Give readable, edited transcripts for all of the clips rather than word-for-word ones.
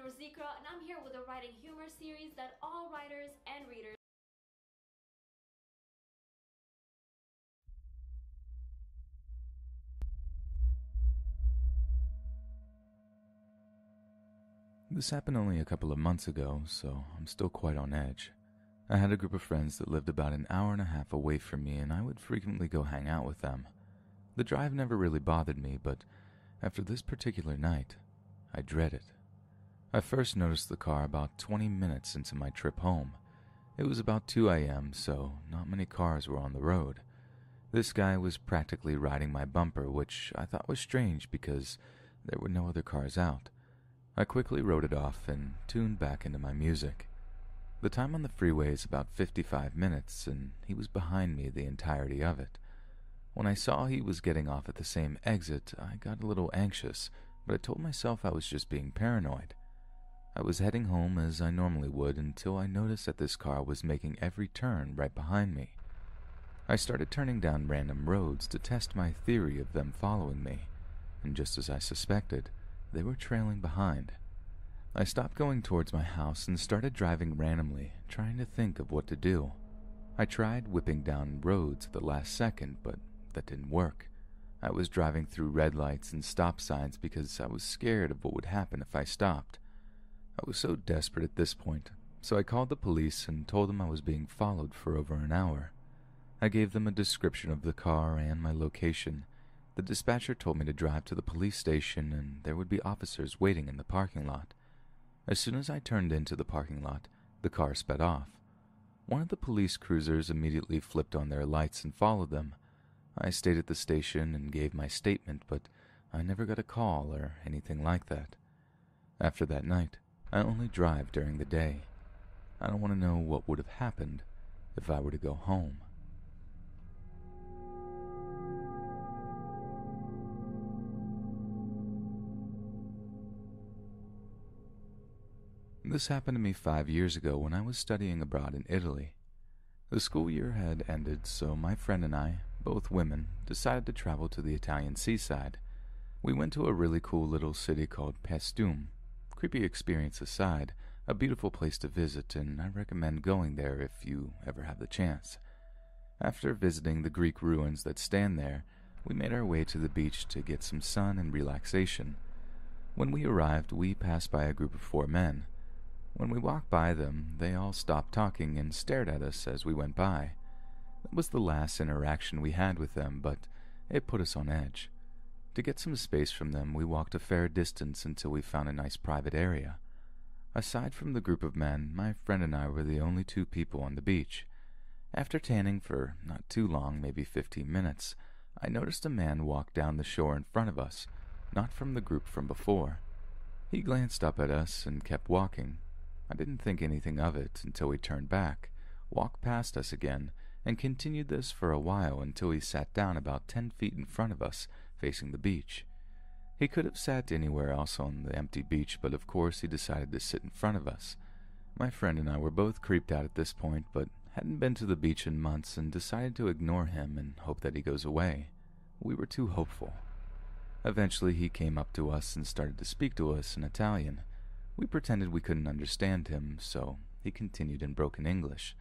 Norzikra, and I'm here with a writing humor series that all writers and readers. This happened only a couple of months ago, so I'm still quite on edge. I had a group of friends that lived about an hour and a half away from me, and I would frequently go hang out with them. The drive never really bothered me, but after this particular night, I dread it. I first noticed the car about 20 minutes into my trip home. It was about 2 a.m., so not many cars were on the road. This guy was practically riding my bumper, which I thought was strange because there were no other cars out. I quickly wrote it off and tuned back into my music. The time on the freeway is about 55 minutes, and he was behind me the entirety of it. When I saw he was getting off at the same exit, I got a little anxious, but I told myself I was just being paranoid. I was heading home as I normally would until I noticed that this car was making every turn right behind me. I started turning down random roads to test my theory of them following me, and just as I suspected, they were trailing behind. I stopped going towards my house and started driving randomly, trying to think of what to do. I tried whipping down roads at the last second, but that didn't work. I was driving through red lights and stop signs because I was scared of what would happen if I stopped. I was so desperate at this point, so I called the police and told them I was being followed for over an hour. I gave them a description of the car and my location. The dispatcher told me to drive to the police station and there would be officers waiting in the parking lot. As soon as I turned into the parking lot, the car sped off. One of the police cruisers immediately flipped on their lights and followed them. I stayed at the station and gave my statement, but I never got a call or anything like that. After that night, I only drive during the day. I don't want to know what would have happened if I were to go home. This happened to me 5 years ago when I was studying abroad in Italy. The school year had ended, so my friend and I, both women, decided to travel to the Italian seaside. We went to a really cool little city called Paestum. Creepy experience aside, a beautiful place to visit, and I recommend going there if you ever have the chance. After visiting the Greek ruins that stand there, we made our way to the beach to get some sun and relaxation. When we arrived, we passed by a group of 4 men. When we walked by them, they all stopped talking and stared at us as we went by. That was the last interaction we had with them, but it put us on edge. To get some space from them, we walked a fair distance until we found a nice private area. Aside from the group of men, my friend and I were the only 2 people on the beach. After tanning for not too long, maybe 15 minutes, I noticed a man walk down the shore in front of us, not from the group from before. He glanced up at us and kept walking. I didn't think anything of it until he turned back, walked past us again, and continued this for a while until he sat down about 10 feet in front of us, facing the beach. He could have sat anywhere else on the empty beach, but of course he decided to sit in front of us. My friend and I were both creeped out at this point, but hadn't been to the beach in months and decided to ignore him and hope that he goes away. We were too hopeful. Eventually he came up to us and started to speak to us in Italian. We pretended we couldn't understand him, so he continued in broken English.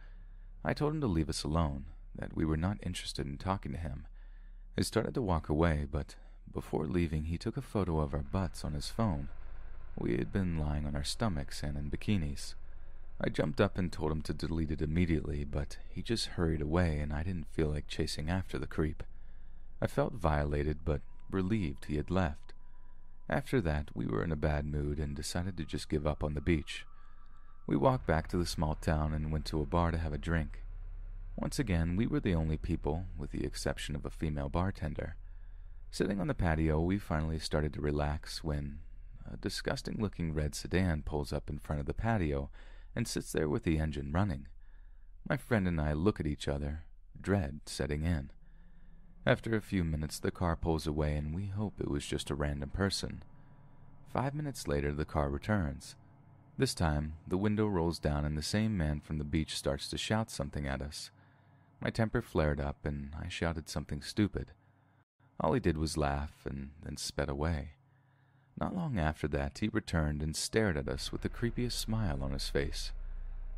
I told him to leave us alone, that we were not interested in talking to him. He started to walk away, but before leaving he took a photo of our butts on his phone. We had been lying on our stomachs and in bikinis. I jumped up and told him to delete it immediately, but he just hurried away and I didn't feel like chasing after the creep. I felt violated, but relieved he had left. After that, we were in a bad mood and decided to just give up on the beach. We walked back to the small town and went to a bar to have a drink. Once again, we were the only people, with the exception of a female bartender. Sitting on the patio, we finally started to relax when a disgusting-looking red sedan pulls up in front of the patio and sits there with the engine running. My friend and I look at each other, dread setting in. After a few minutes, the car pulls away and we hope it was just a random person. 5 minutes later, the car returns. This time, the window rolls down and the same man from the beach starts to shout something at us. My temper flared up and I shouted something stupid. All he did was laugh and then sped away. Not long after that, he returned and stared at us with the creepiest smile on his face.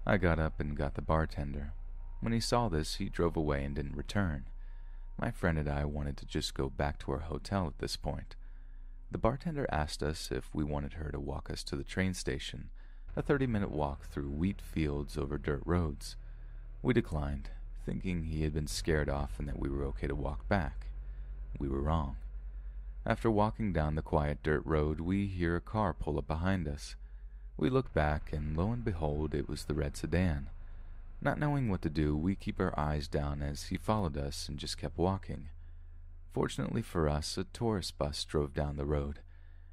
I got up and got the bartender. When he saw this, he drove away and didn't return. My friend and I wanted to just go back to our hotel at this point. The bartender asked us if we wanted her to walk us to the train station, a 30-minute walk through wheat fields over dirt roads. We declined, thinking he had been scared off and that we were okay to walk back. We were wrong. After walking down the quiet dirt road, we hear a car pull up behind us. We look back, and lo and behold, it was the red sedan. Not knowing what to do, we keep our eyes down as he followed us and just kept walking. Fortunately for us, a tourist bus drove down the road.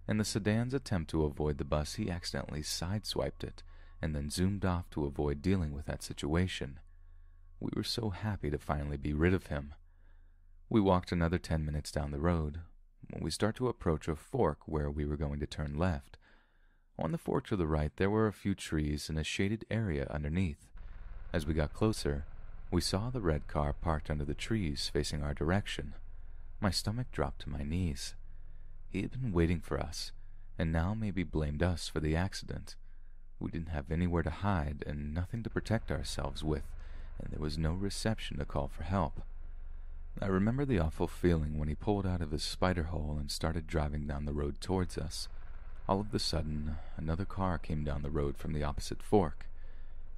In the sedan's attempt to avoid the bus, he accidentally sideswiped it and then zoomed off to avoid dealing with that situation. We were so happy to finally be rid of him. We walked another 10 minutes down the road. When we start to approach a fork where we were going to turn left. On the fork to the right, there were a few trees and a shaded area underneath. As we got closer, we saw the red car parked under the trees facing our direction. My stomach dropped to my knees. He had been waiting for us, and now maybe blamed us for the accident. We didn't have anywhere to hide and nothing to protect ourselves with, and there was no reception to call for help. I remember the awful feeling when he pulled out of his spider hole and started driving down the road towards us. All of a sudden, another car came down the road from the opposite fork.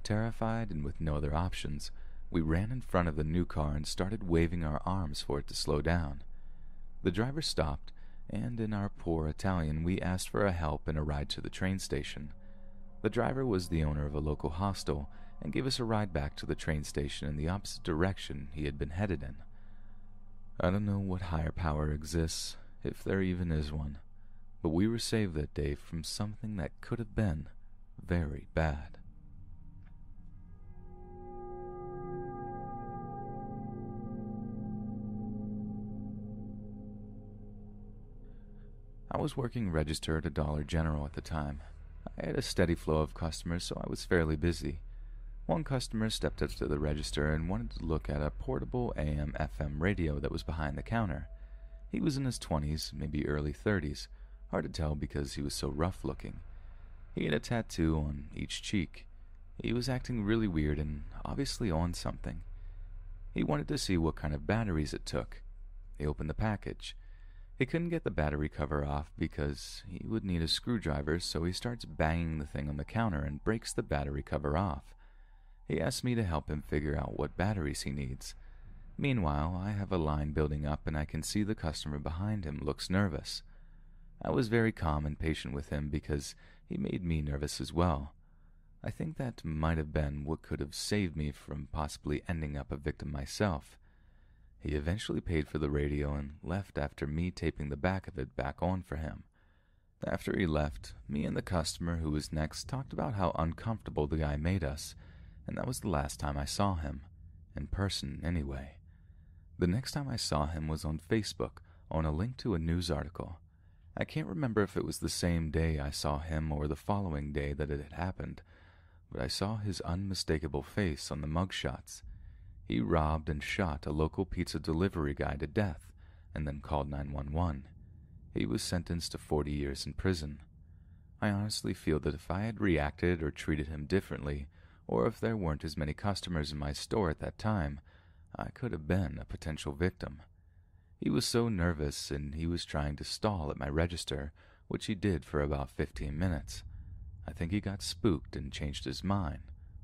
Terrified and with no other options, we ran in front of the new car and started waving our arms for it to slow down. The driver stopped, and in our poor Italian, we asked for a help and a ride to the train station. The driver was the owner of a local hostel and gave us a ride back to the train station in the opposite direction he had been headed in. I don't know what higher power exists, if there even is one, but we were saved that day from something that could have been very bad. I was working register at a Dollar General at the time. I had a steady flow of customers, so I was fairly busy. One customer stepped up to the register and wanted to look at a portable AM/FM radio that was behind the counter. He was in his 20s, maybe early 30s, hard to tell because he was so rough-looking. He had a tattoo on each cheek. He was acting really weird and obviously on something. He wanted to see what kind of batteries it took. He opened the package. He couldn't get the battery cover off because he would need a screwdriver, so he starts banging the thing on the counter and breaks the battery cover off. He asked me to help him figure out what batteries he needs. Meanwhile, I have a line building up and I can see the customer behind him looks nervous. I was very calm and patient with him because he made me nervous as well. I think that might have been what could have saved me from possibly ending up a victim myself. He eventually paid for the radio and left after me taping the back of it back on for him. After he left, me and the customer who was next talked about how uncomfortable the guy made us, and that was the last time I saw him, in person anyway. The next time I saw him was on Facebook, on a link to a news article. I can't remember if it was the same day I saw him or the following day that it had happened, but I saw his unmistakable face on the mugshots. He robbed and shot a local pizza delivery guy to death, and then called 911. He was sentenced to 40 years in prison. I honestly feel that if I had reacted or treated him differently, or if there weren't as many customers in my store at that time, I could have been a potential victim. He was so nervous, and he was trying to stall at my register, which he did for about 15 minutes. I think he got spooked and changed his mind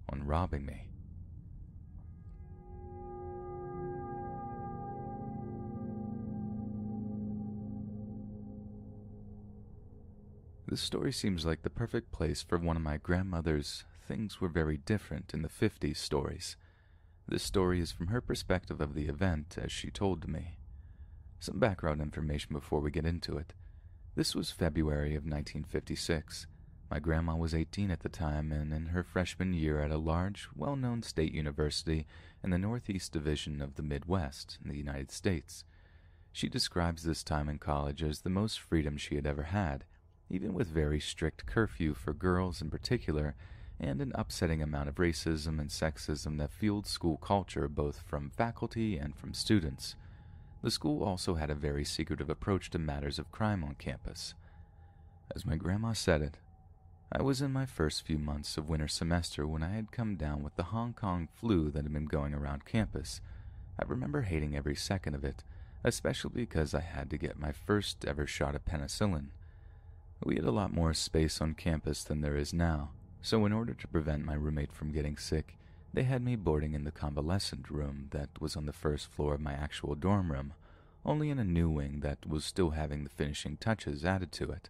on robbing me. This story seems like the perfect place for one of my grandmother's "things were very different in the 50s" stories. This story is from her perspective of the event as she told to me. Some background information before we get into it. This was February of 1956. My grandma was 18 at the time and in her freshman year at a large, well-known state university in the Northeast Division of the Midwest in the United States. She describes this time in college as the most freedom she had ever had, even with very strict curfew for girls in particular, and an upsetting amount of racism and sexism that fueled school culture both from faculty and from students. The school also had a very secretive approach to matters of crime on campus. As my grandma said it, I was in my first few months of winter semester when I had come down with the Hong Kong flu that had been going around campus. I remember hating every second of it, especially because I had to get my first ever shot of penicillin. We had a lot more space on campus than there is now, so in order to prevent my roommate from getting sick, they had me boarding in the convalescent room that was on the first floor of my actual dorm room, only in a new wing that was still having the finishing touches added to it.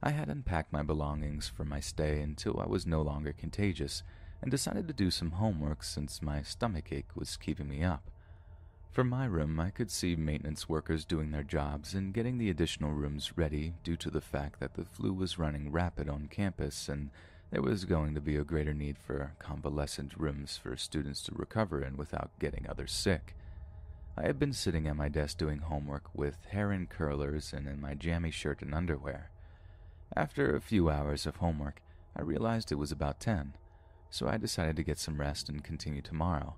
I had unpacked my belongings for my stay until I was no longer contagious and decided to do some homework since my stomachache was keeping me up. From my room, I could see maintenance workers doing their jobs and getting the additional rooms ready due to the fact that the flu was running rapid on campus and there was going to be a greater need for convalescent rooms for students to recover in without getting others sick. I had been sitting at my desk doing homework with hair in curlers and in my jammy shirt and underwear. After a few hours of homework, I realized it was about 10, so I decided to get some rest and continue tomorrow.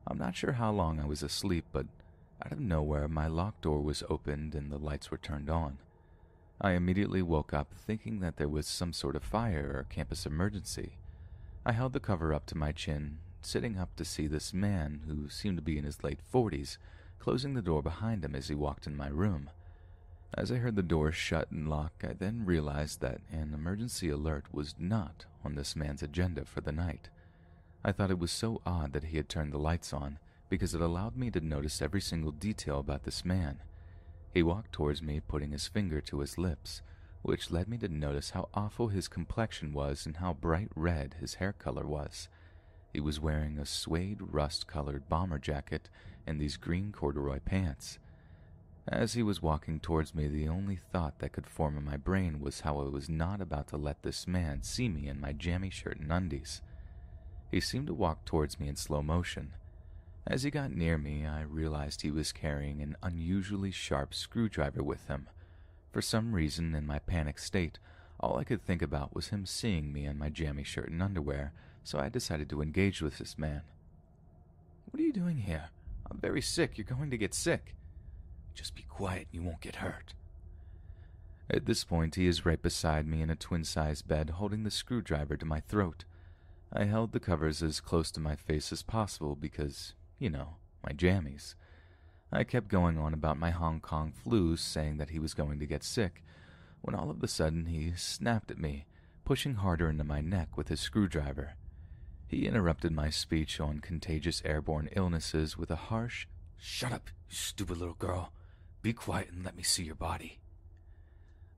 I'm not sure how long I was asleep, but out of nowhere my locked door was opened and the lights were turned on. I immediately woke up thinking that there was some sort of fire or campus emergency. I held the cover up to my chin, sitting up to see this man, who seemed to be in his late 40s, closing the door behind him as he walked in my room. As I heard the door shut and lock, I then realized that an emergency alert was not on this man's agenda for the night. I thought it was so odd that he had turned the lights on, because it allowed me to notice every single detail about this man. He walked towards me, putting his finger to his lips, which led me to notice how awful his complexion was and how bright red his hair color was. He was wearing a suede rust-colored bomber jacket and these green corduroy pants. As he was walking towards me, the only thought that could form in my brain was how I was not about to let this man see me in my jammy shirt and undies. He seemed to walk towards me in slow motion. As he got near me, I realized he was carrying an unusually sharp screwdriver with him. For some reason, in my panicked state, all I could think about was him seeing me in my jammy shirt and underwear, so I decided to engage with this man. "What are you doing here? I'm very sick. You're going to get sick." "Just be quiet and you won't get hurt." At this point, he is right beside me in a twin-size bed, holding the screwdriver to my throat. I held the covers as close to my face as possible because, my jammies. I kept going on about my Hong Kong flu, saying that he was going to get sick, when all of a sudden he snapped at me, pushing harder into my neck with his screwdriver. He interrupted my speech on contagious airborne illnesses with a harsh, "Shut up, you stupid little girl. Be quiet and let me see your body."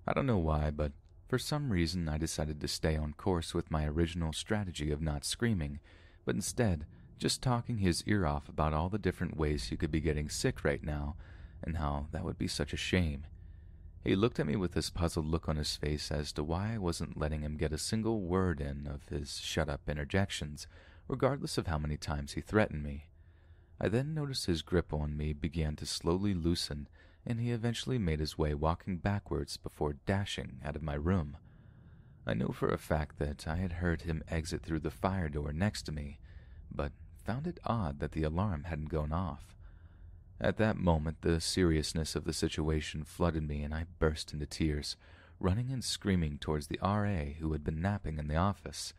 I don't know why, but for some reason I decided to stay on course with my original strategy of not screaming, but instead just talking his ear off about all the different ways he could be getting sick right now, and how that would be such a shame. He looked at me with this puzzled look on his face as to why I wasn't letting him get a single word in of his shut-up interjections, regardless of how many times he threatened me. I then noticed his grip on me began to slowly loosen, and he eventually made his way walking backwards before dashing out of my room. I know for a fact that I had heard him exit through the fire door next to me, but found it odd that the alarm hadn't gone off. At that moment, the seriousness of the situation flooded me and I burst into tears, running and screaming towards the RA who had been napping in the office.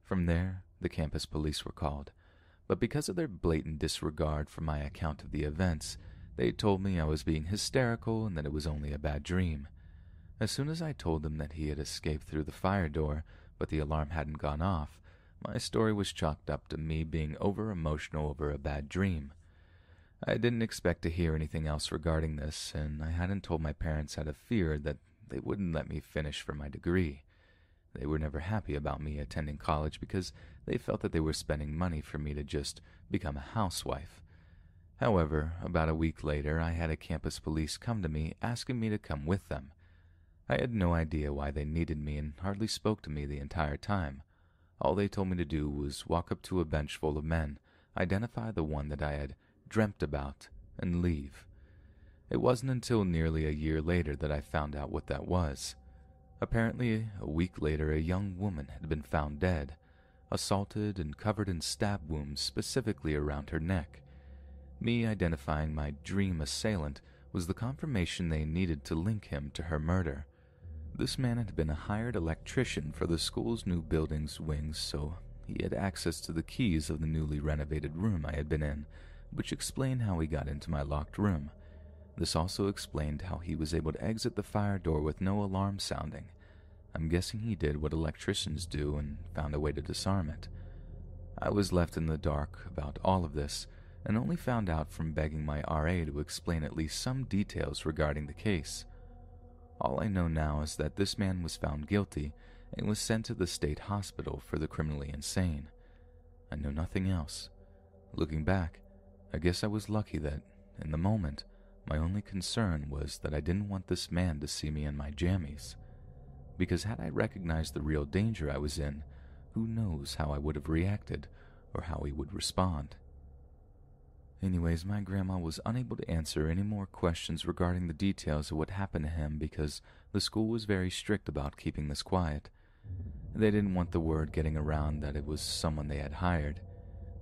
From there, the campus police were called, but because of their blatant disregard for my account of the events, they told me I was being hysterical and that it was only a bad dream. As soon as I told them that he had escaped through the fire door, but the alarm hadn't gone off, my story was chalked up to me being over-emotional over a bad dream. I didn't expect to hear anything else regarding this, and I hadn't told my parents out of fear that they wouldn't let me finish for my degree. They were never happy about me attending college because they felt that they were spending money for me to just become a housewife. However, about a week later, I had a campus police come to me asking me to come with them. I had no idea why they needed me and hardly spoke to me the entire time. All they told me to do was walk up to a bench full of men, identify the one that I had dreamt about, and leave. It wasn't until nearly a year later that I found out what that was. Apparently, a week later, a young woman had been found dead, assaulted and covered in stab wounds specifically around her neck. Me identifying my dream assailant was the confirmation they needed to link him to her murder. This man had been a hired electrician for the school's new building's wings, so he had access to the keys of the newly renovated room I had been in, which explained how he got into my locked room. This also explained how he was able to exit the fire door with no alarm sounding. I'm guessing he did what electricians do and found a way to disarm it. I was left in the dark about all of this, and only found out from begging my RA to explain at least some details regarding the case. All I know now is that this man was found guilty and was sent to the state hospital for the criminally insane. I know nothing else. Looking back, I guess I was lucky that, in the moment, my only concern was that I didn't want this man to see me in my jammies. Because had I recognized the real danger I was in, who knows how I would have reacted or how he would respond. Anyways, my grandma was unable to answer any more questions regarding the details of what happened to him because the school was very strict about keeping this quiet. They didn't want the word getting around that it was someone they had hired.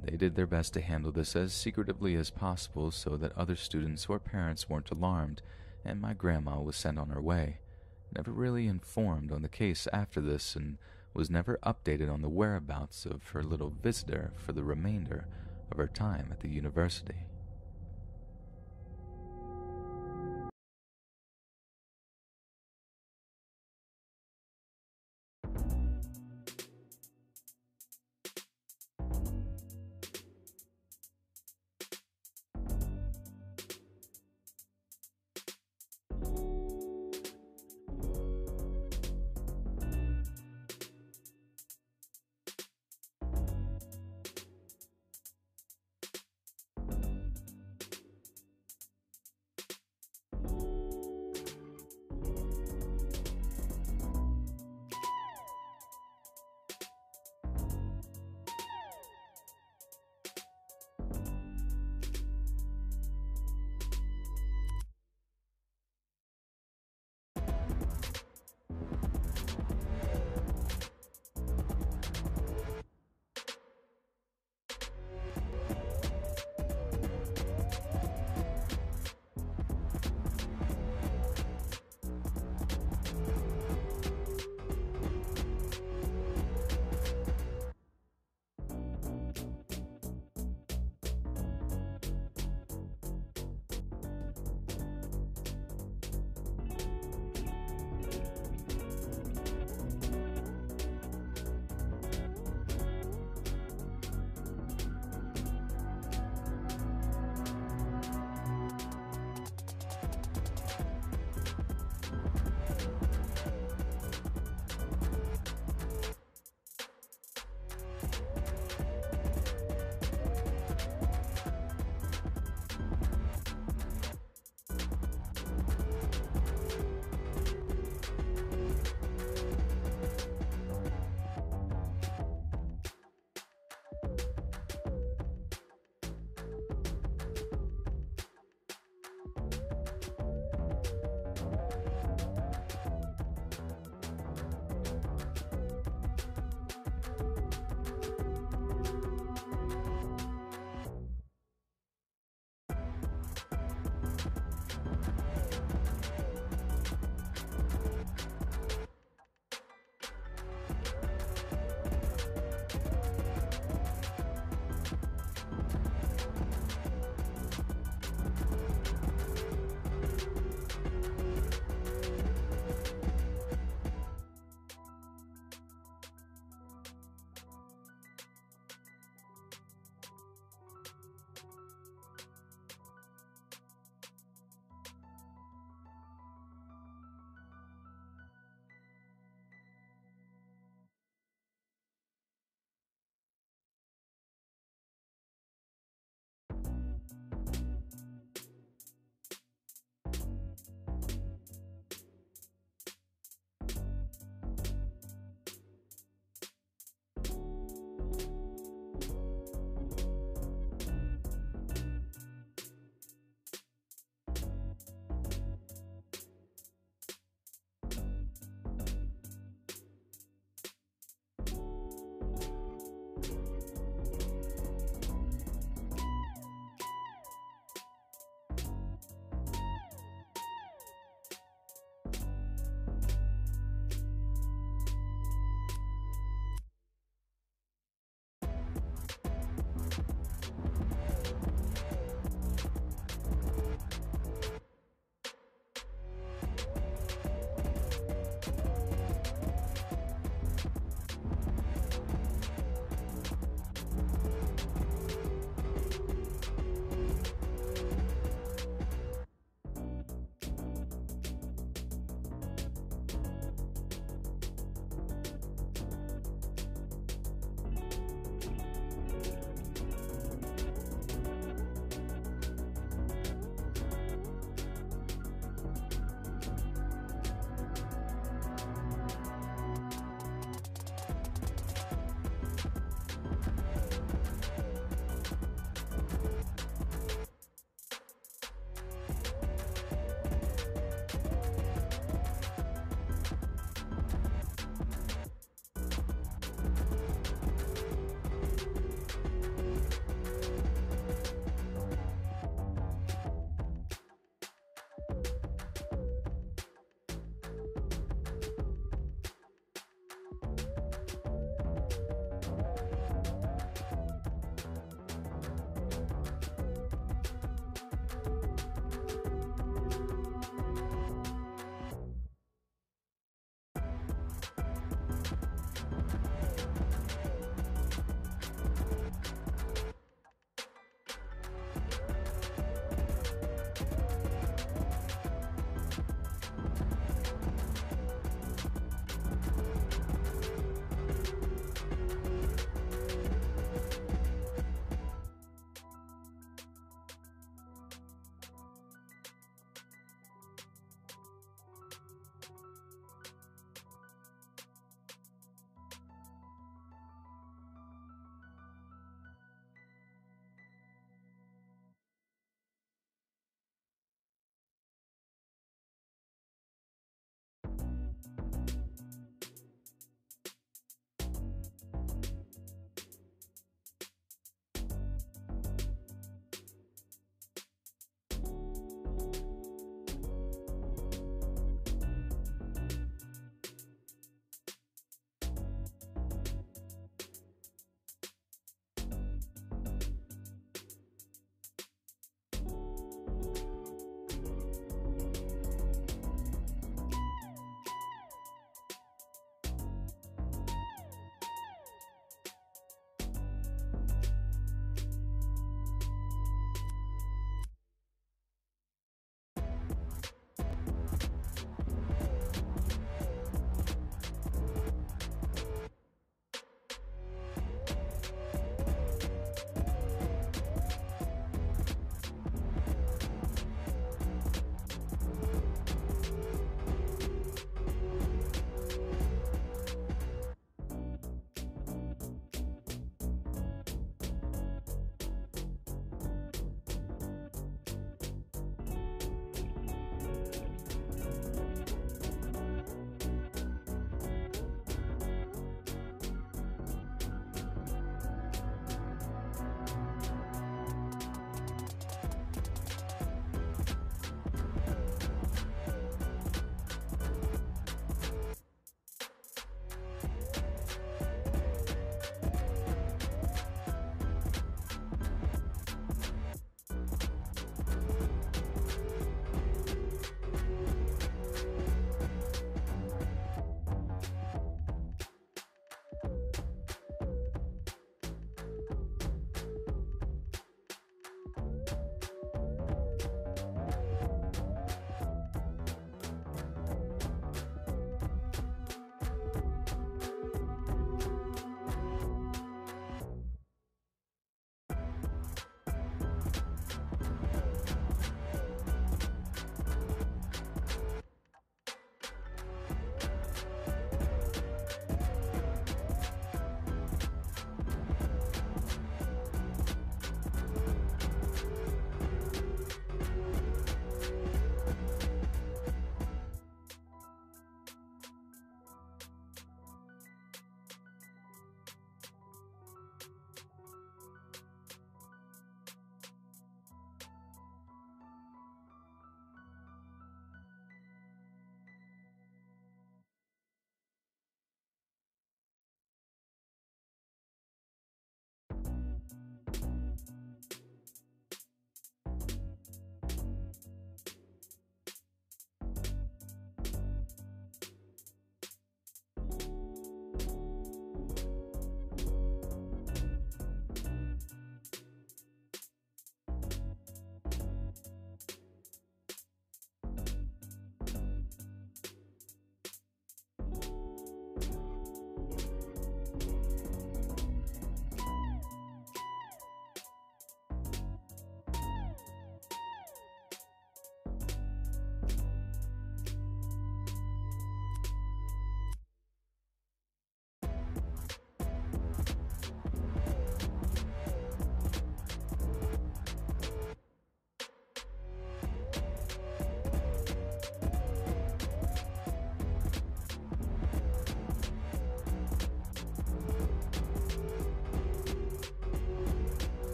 They did their best to handle this as secretively as possible so that other students or parents weren't alarmed, and my grandma was sent on her way, never really informed on the case after this, and was never updated on the whereabouts of her little visitor for the remainder of her time at the university.